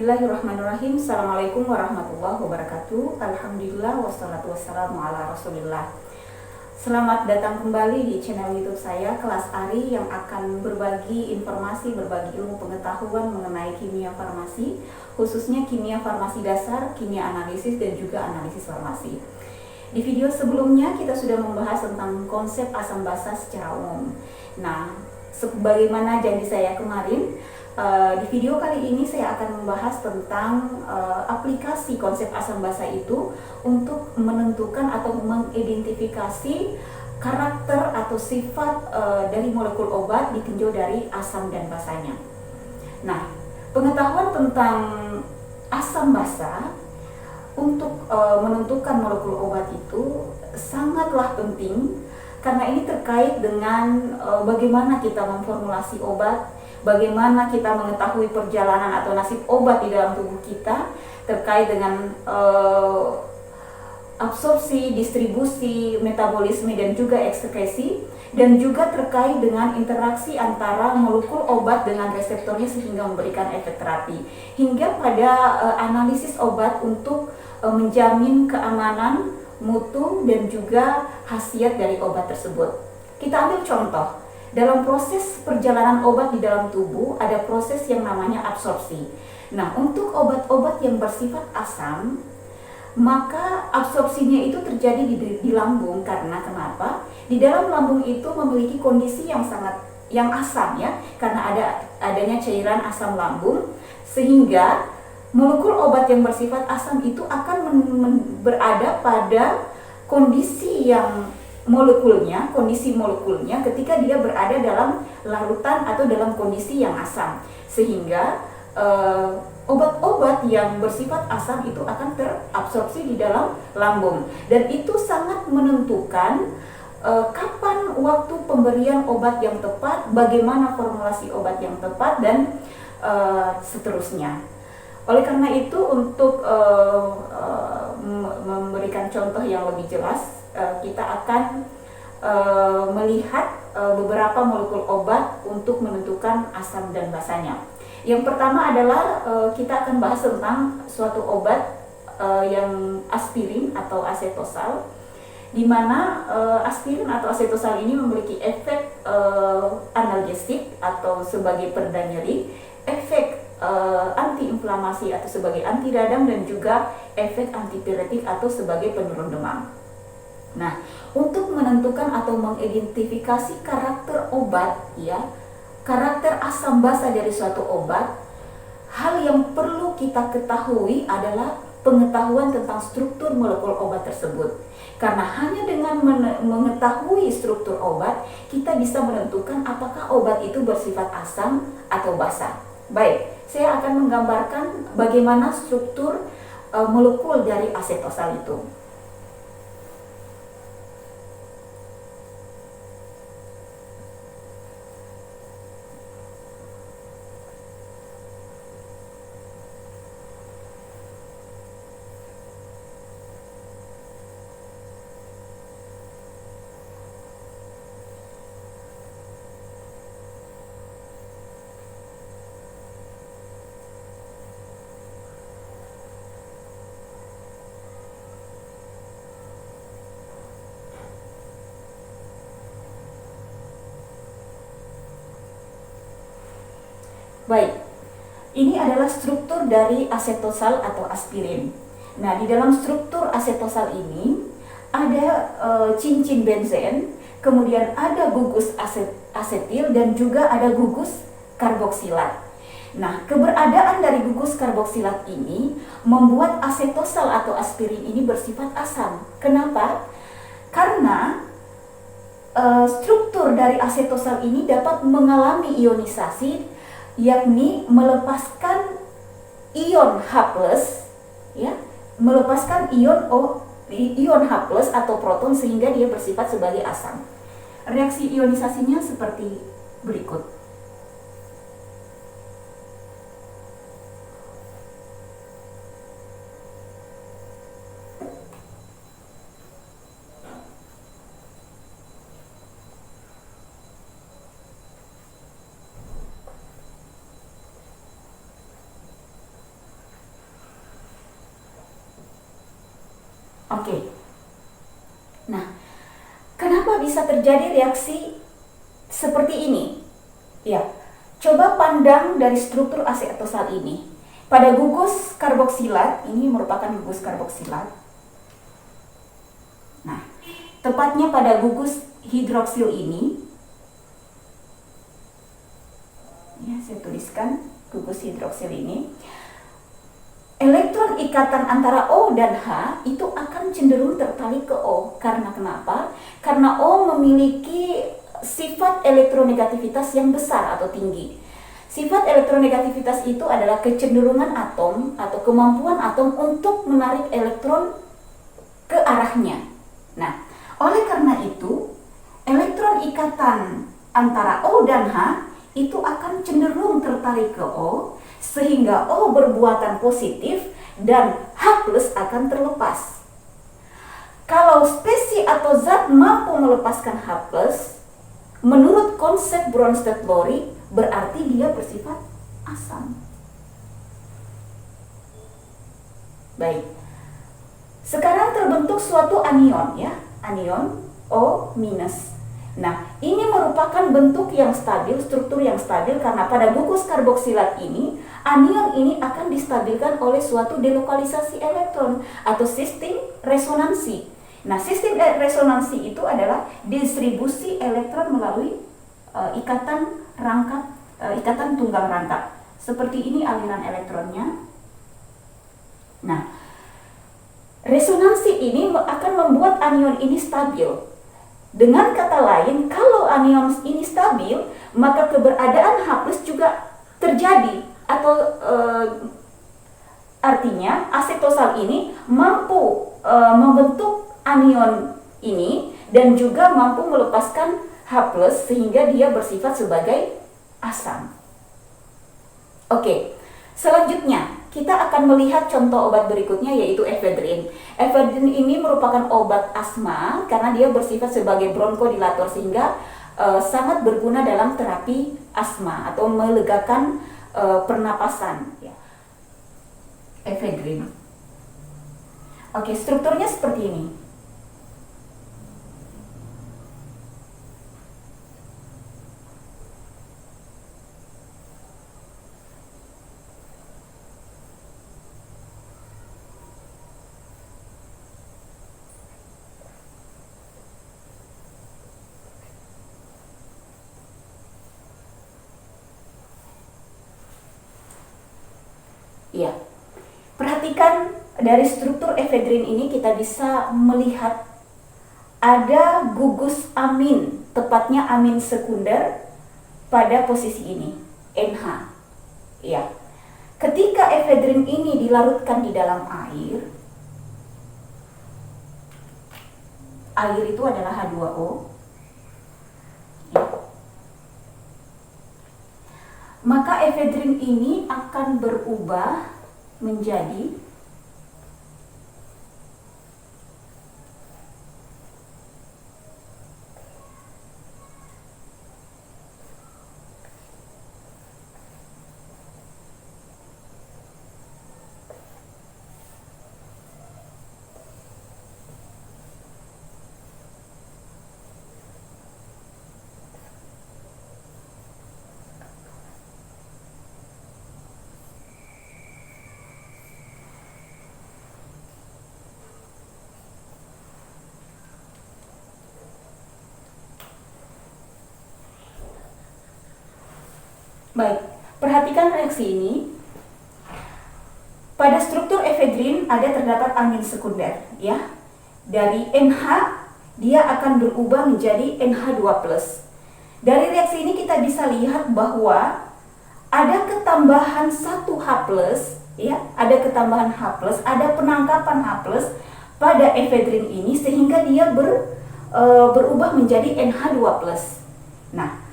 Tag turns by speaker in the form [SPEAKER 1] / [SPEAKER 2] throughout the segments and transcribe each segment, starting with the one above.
[SPEAKER 1] Bismillahirrahmanirrahim. Assalamualaikum warahmatullahi wabarakatuh. Alhamdulillah wassalatu wassalamu ala rasulillah. Selamat datang kembali di channel YouTube saya, Kelas Ari, yang akan berbagi informasi, berbagi ilmu pengetahuan mengenai kimia farmasi, khususnya kimia farmasi dasar, kimia analisis, dan juga analisis farmasi. Di video sebelumnya kita sudah membahas tentang konsep asam basa secara umum. Nah, sebagaimana janji saya kemarin, di video kali ini saya akan membahas tentang aplikasi konsep asam basa itu untuk menentukan atau mengidentifikasi karakter atau sifat dari molekul obat ditinjau dari asam dan basanya. Nah, pengetahuan tentang asam basa untuk menentukan molekul obat itu sangatlah penting, karena ini terkait dengan bagaimana kita memformulasi obat, bagaimana kita mengetahui perjalanan atau nasib obat di dalam tubuh kita, terkait dengan absorpsi, distribusi, metabolisme, dan juga ekskresi, dan juga terkait dengan interaksi antara molekul obat dengan reseptornya sehingga memberikan efek terapi, hingga pada analisis obat untuk menjamin keamanan, mutu, dan juga khasiat dari obat tersebut. Kita ambil contoh. Dalam proses perjalanan obat di dalam tubuh ada proses yang namanya absorpsi. Nah, untuk obat-obat yang bersifat asam, maka absorpsinya itu terjadi di lambung. Karena kenapa? Di dalam lambung itu memiliki kondisi yang asam, ya, karena adanya cairan asam lambung, sehingga molekul obat yang bersifat asam itu akan berada pada kondisi molekulnya ketika dia berada dalam larutan atau dalam kondisi yang asam, sehingga obat-obat yang bersifat asam itu akan terabsorpsi di dalam lambung, dan itu sangat menentukan kapan waktu pemberian obat yang tepat, bagaimana formulasi obat yang tepat, dan seterusnya. Oleh karena itu, untuk memberikan contoh yang lebih jelas, kita akan melihat beberapa molekul obat untuk menentukan asam dan basanya. Yang pertama adalah kita akan bahas tentang suatu obat yang aspirin atau asetosal, di mana aspirin atau asetosal ini memiliki efek analgesik atau sebagai pereda nyeri, efek antiinflamasi atau sebagai anti radang, dan juga efek antipiretik atau sebagai penurun demam. Nah, untuk menentukan atau mengidentifikasi karakter obat, ya, karakter asam basa dari suatu obat, hal yang perlu kita ketahui adalah pengetahuan tentang struktur molekul obat tersebut. Karena hanya dengan mengetahui struktur obat, kita bisa menentukan apakah obat itu bersifat asam atau basa. Baik, saya akan menggambarkan bagaimana struktur molekul dari asetosal itu. Baik, ini adalah struktur dari asetosal atau aspirin. Nah, di dalam struktur asetosal ini ada cincin benzen, kemudian ada gugus asetil, dan juga ada gugus karboksilat. Nah, keberadaan dari gugus karboksilat ini membuat asetosal atau aspirin ini bersifat asam. Kenapa? Karena struktur dari asetosal ini dapat mengalami ionisasi, yakni melepaskan ion H+, ya, melepaskan ion H+ atau proton, sehingga dia bersifat sebagai asam. Reaksi ionisasinya seperti berikut. Oke. Nah, kenapa bisa terjadi reaksi seperti ini? Ya, coba pandang dari struktur asetosal ini. Pada gugus karboksilat, ini merupakan gugus karboksilat. Nah, tepatnya pada gugus hidroksil ini, ya saya tuliskan gugus hidroksil ini, elektron ikatan antara O dan H itu akan cenderung tertarik ke O. Karena kenapa? Karena O memiliki sifat elektronegativitas yang besar atau tinggi. Sifat elektronegativitas itu adalah kecenderungan atom atau kemampuan atom untuk menarik elektron ke arahnya. Nah, oleh karena itu, elektron ikatan antara O dan H itu akan cenderung tertarik ke O, sehingga O berbuatan positif dan H+ akan terlepas. Kalau spesi atau zat mampu melepaskan H+, menurut konsep Bronsted-Lowry berarti dia bersifat asam. Baik. Sekarang terbentuk suatu anion ya, anion O-. Nah, ini merupakan bentuk yang stabil, struktur yang stabil karena pada gugus karboksilat ini, anion ini akan distabilkan oleh suatu delokalisasi elektron atau sistem resonansi. Nah, sistem resonansi itu adalah distribusi elektron melalui ikatan tunggal rangkap. Seperti ini aliran elektronnya. Nah, resonansi ini akan membuat anion ini stabil. Dengan kata lain, kalau anion ini stabil, maka keberadaan H+ juga terjadi atau artinya asetosal ini mampu membentuk anion ini dan juga mampu melepaskan H+ sehingga dia bersifat sebagai asam. Oke, selanjutnya kita akan melihat contoh obat berikutnya yaitu efedrin. Efedrin ini merupakan obat asma karena dia bersifat sebagai bronkodilator sehingga sangat berguna dalam terapi asma atau melegakan pernapasan. Ya. Efedrin. Oke, strukturnya seperti ini. Ya, perhatikan dari struktur efedrin ini kita bisa melihat ada gugus amin, tepatnya amin sekunder pada posisi ini, NH. Ya, ketika efedrin ini dilarutkan di dalam air itu adalah H2O. Ya. Maka efedrin ini akan berubah menjadi baik, perhatikan reaksi ini. Pada struktur efedrin ada terdapat amin sekunder, ya. Dari NH dia akan berubah menjadi NH2+. Dari reaksi ini kita bisa lihat bahwa ada ketambahan 1H+, ya, ada ketambahan H+, ada penangkapan H+ pada efedrin ini sehingga dia berubah menjadi NH2+. Nah,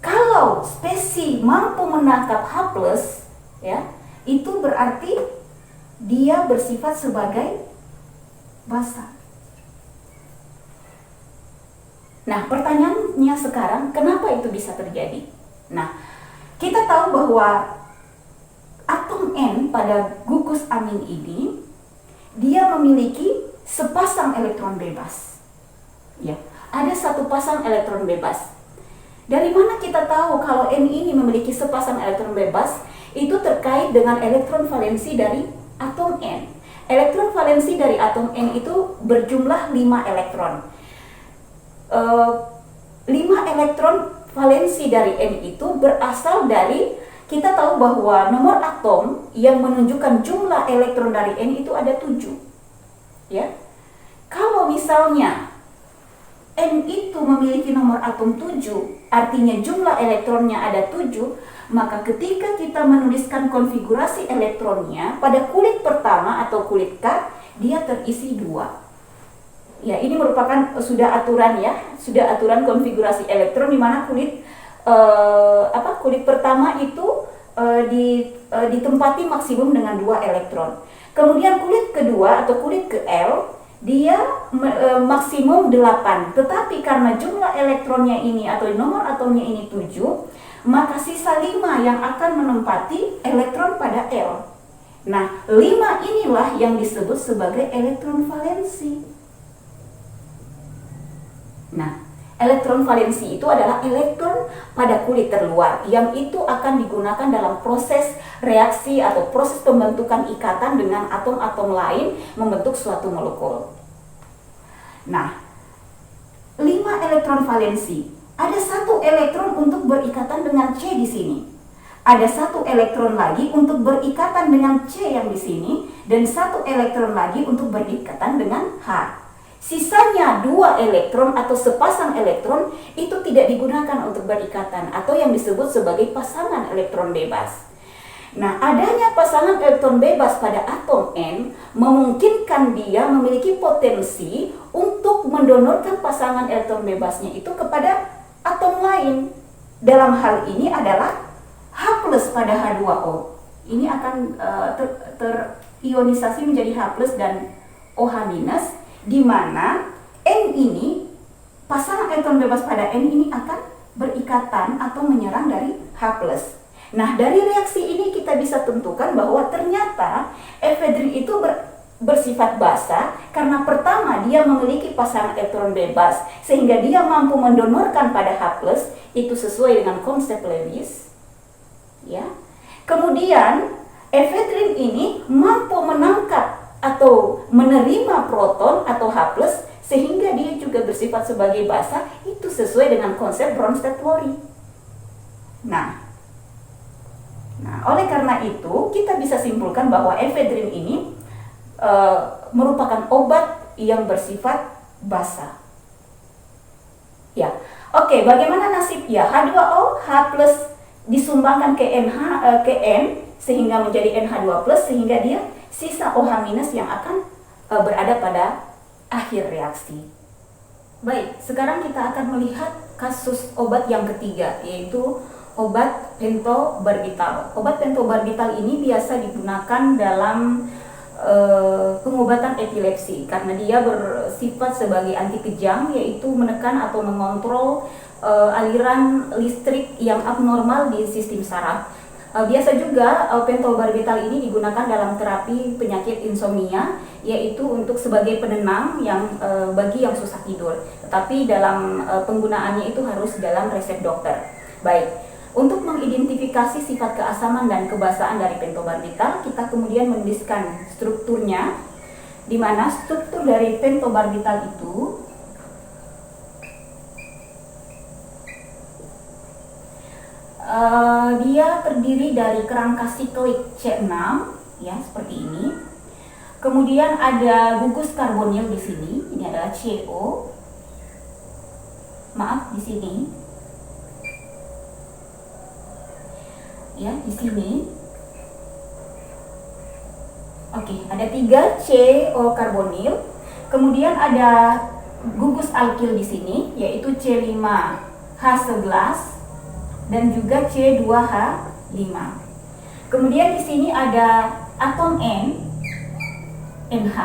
[SPEAKER 1] kalau spesi mampu menangkap H+, ya, itu berarti dia bersifat sebagai basa. Nah, pertanyaannya sekarang, kenapa itu bisa terjadi? Nah, kita tahu bahwa atom N pada gugus amin ini, dia memiliki sepasang elektron bebas. Ya, ada satu pasang elektron bebas. Dari mana kita tahu kalau N ini memiliki sepasang elektron bebas? Itu terkait dengan elektron valensi dari atom N. Elektron valensi dari atom N itu berjumlah 5 elektron. 5 elektron valensi dari N itu berasal dari, kita tahu bahwa nomor atom yang menunjukkan jumlah elektron dari N itu ada 7. Ya. Kalau misalnya N itu memiliki nomor atom 7, artinya jumlah elektronnya ada 7, maka ketika kita menuliskan konfigurasi elektronnya pada kulit pertama atau kulit K, dia terisi 2. Ya, ini merupakan sudah aturan ya, sudah aturan konfigurasi elektron di mana kulit kulit pertama itu ditempati maksimum dengan 2 elektron. Kemudian kulit kedua atau kulit ke L, dia maksimum 8, tetapi karena jumlah elektronnya ini atau nomor atomnya ini 7, maka sisa 5 yang akan menempati elektron pada L. Nah, 5 inilah yang disebut sebagai elektron valensi. Nah, elektron valensi itu adalah elektron pada kulit terluar yang itu akan digunakan dalam proses reaksi atau proses pembentukan ikatan dengan atom-atom lain membentuk suatu molekul. Nah, 5 elektron valensi. Ada 1 elektron untuk berikatan dengan C di sini. Ada 1 elektron lagi untuk berikatan dengan C yang di sini dan 1 elektron lagi untuk berikatan dengan H. Sisanya 2 elektron atau sepasang elektron itu tidak digunakan untuk berikatan atau yang disebut sebagai pasangan elektron bebas. Nah, adanya pasangan elektron bebas pada atom N memungkinkan dia memiliki potensi untuk mendonorkan pasangan elektron bebasnya itu kepada atom lain. Dalam hal ini adalah H+ pada H2O. Ini akan terionisasi menjadi H+ dan OH-, di mana N ini, pasangan elektron bebas pada N ini akan berikatan atau menyerang dari H+. Nah, dari reaksi ini kita bisa tentukan bahwa ternyata efedrin itu bersifat basa karena pertama dia memiliki pasangan elektron bebas sehingga dia mampu mendonorkan pada H+, itu sesuai dengan konsep Lewis. Ya. Kemudian efedrin ini mampu menangkap atau menerima proton atau H+, sehingga dia juga bersifat sebagai basa, itu sesuai dengan konsep Bronsted-Lowry. Nah, oleh karena itu kita bisa simpulkan bahwa efedrin ini merupakan obat yang bersifat basa. Ya, oke, bagaimana nasibnya? H2O, H+ disumbangkan ke N sehingga menjadi NH2+, sehingga dia sisa OH- yang akan berada pada akhir reaksi. Baik, sekarang kita akan melihat kasus obat yang ketiga, yaitu obat pentobarbital. Obat pentobarbital ini biasa digunakan dalam pengobatan epilepsi karena dia bersifat sebagai anti kejang, yaitu menekan atau mengontrol aliran listrik yang abnormal di sistem saraf. Biasa juga pentobarbital ini digunakan dalam terapi penyakit insomnia, yaitu untuk sebagai penenang yang bagi yang susah tidur. Tetapi dalam penggunaannya itu harus dalam resep dokter. Baik, untuk mengidentifikasi sifat keasaman dan kebasaan dari pentobarbital, kita kemudian menuliskan strukturnya, di mana struktur dari pentobarbital itu dia terdiri dari kerangka siklik C6 ya, seperti ini. Kemudian ada gugus karbonil di sini, ini adalah CO. Maaf, di sini. Ya, di sini. Oke, ada 3 CO karbonil. Kemudian ada gugus alkil di sini, yaitu C5H11 dan juga C2H5. Kemudian di sini ada atom NH.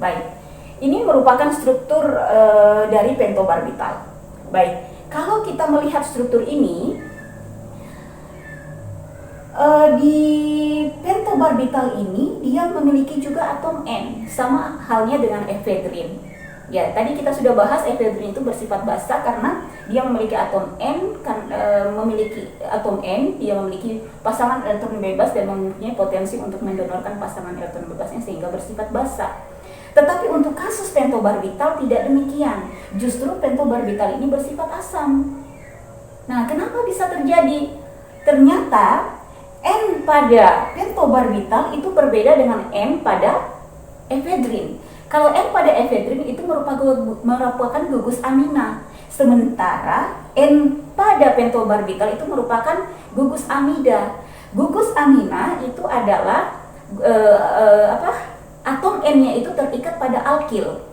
[SPEAKER 1] Baik, ini merupakan struktur dari pentobarbital. Baik, kalau kita melihat struktur ini, di pentobarbital ini dia memiliki juga atom N, sama halnya dengan efedrin. Ya, tadi kita sudah bahas efedrin itu bersifat basa karena dia memiliki atom N, dia memiliki pasangan elektron bebas dan mempunyai potensi untuk mendonorkan pasangan elektron bebasnya sehingga bersifat basa. Tetapi untuk kasus pentobarbital tidak demikian. Justru pentobarbital ini bersifat asam. Nah, kenapa bisa terjadi? Ternyata N pada pentobarbital itu berbeda dengan N pada efedrin. Kalau N pada efedrin itu merupakan gugus amina, sementara N pada pentobarbital itu merupakan gugus amida. Gugus amina itu adalah atom N-nya itu terikat pada alkil.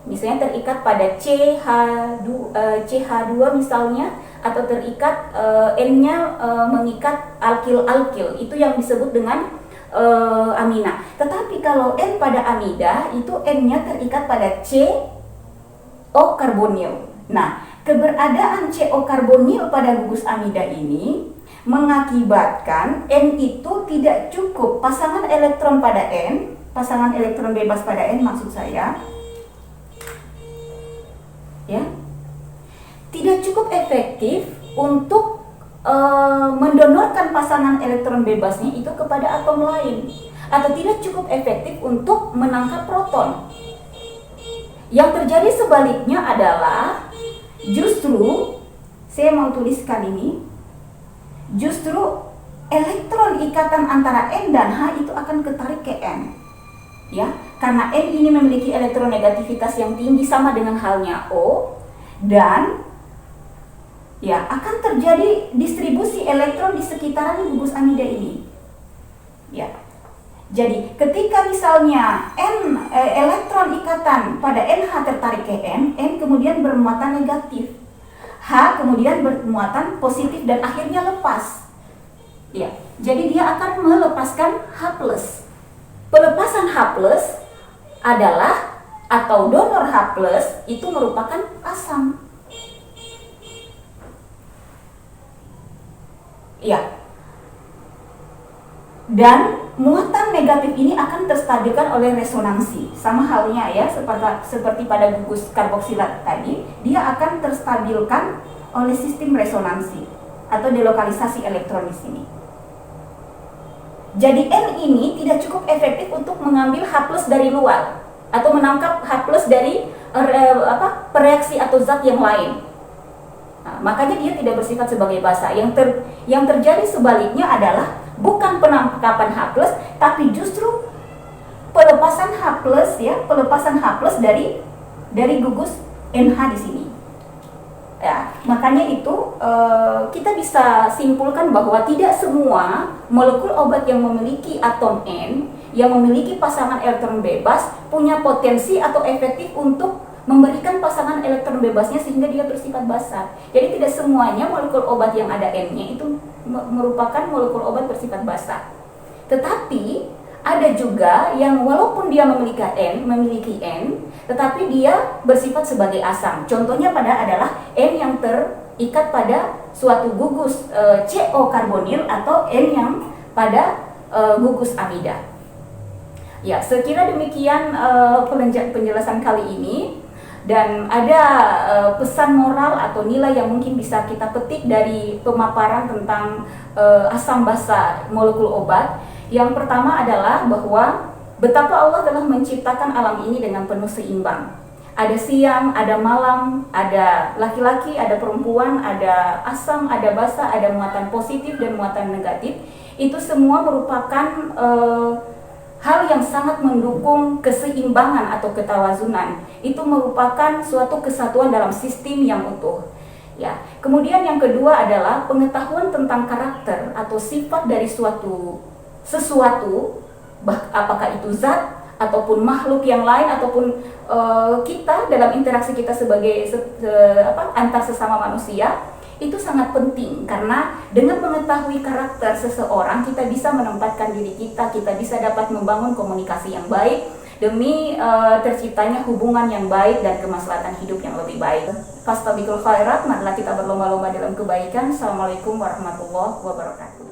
[SPEAKER 1] Misalnya terikat pada CH2 misalnya, atau terikat N-nya mengikat alkil-alkil. Itu yang disebut dengan amina. Tetapi kalau N pada amida itu N-nya terikat pada CO karbonil. Nah, keberadaan CO karbonil pada gugus amida ini mengakibatkan N itu tidak cukup, pasangan elektron pada N, pasangan elektron bebas pada N maksud saya, ya, tidak cukup efektif untuk mendonorkan pasangan elektron bebasnya itu kepada atom lain, atau tidak cukup efektif untuk menangkap proton. Yang terjadi sebaliknya adalah justru, saya mau tuliskan ini, justru elektron ikatan antara N dan H itu akan ketarik ke N, ya, karena N ini memiliki elektronegativitas yang tinggi sama dengan halnya O, dan ya akan terjadi distribusi elektron di sekitaran gugus amida ini. Ya. Jadi ketika misalnya elektron ikatan pada NH tertarik ke N kemudian bermuatan negatif. H kemudian bermuatan positif dan akhirnya lepas. Ya. Jadi dia akan melepaskan H+. Pelepasan H+ adalah, atau donor H+ itu merupakan asam. Ya. Dan muatan negatif ini akan terstabilkan oleh resonansi. Sama halnya ya, seperti pada gugus karboksilat tadi, dia akan terstabilkan oleh sistem resonansi atau delokalisasi elektron di sini. Jadi N ini tidak cukup efektif untuk mengambil H+ dari luar atau menangkap H+ dari pereaksi atau zat yang lain. Nah, makanya dia tidak bersifat sebagai basa. Yang terjadi sebaliknya adalah bukan penangkapan H+, tapi justru pelepasan H+, ya, pelepasan H+ dari gugus NH di sini. Ya, makanya itu kita bisa simpulkan bahwa tidak semua molekul obat yang memiliki atom N, yang memiliki pasangan elektron bebas, punya potensi atau efektif untuk memberikan pasangan elektron bebasnya sehingga dia bersifat basa. Jadi tidak semuanya molekul obat yang ada N-nya itu merupakan molekul obat bersifat basa. Tetapi ada juga yang walaupun dia memiliki N, tetapi dia bersifat sebagai asam. Contohnya adalah N yang terikat pada suatu gugus CO karbonil atau N yang pada gugus amida. Ya, sekira demikian penjelasan kali ini. Dan ada pesan moral atau nilai yang mungkin bisa kita petik dari pemaparan tentang asam basa molekul obat. Yang pertama adalah bahwa betapa Allah telah menciptakan alam ini dengan penuh seimbang. Ada siang, ada malam, ada laki-laki, ada perempuan, ada asam, ada basa, ada muatan positif dan muatan negatif. Itu semua merupakan hal yang sangat mendukung keseimbangan atau ketawazunan. Itu merupakan suatu kesatuan dalam sistem yang utuh. Ya. Kemudian yang kedua adalah pengetahuan tentang karakter atau sifat dari sesuatu, apakah itu zat ataupun makhluk yang lain ataupun kita dalam interaksi kita sebagai antar sesama manusia. Itu sangat penting karena dengan mengetahui karakter seseorang kita bisa menempatkan diri kita bisa dapat membangun komunikasi yang baik demi terciptanya hubungan yang baik dan kemaslahatan hidup yang lebih baik. Fastabiqul khairat, marilah kita berlomba-lomba dalam kebaikan. Assalamualaikum warahmatullahi wabarakatuh.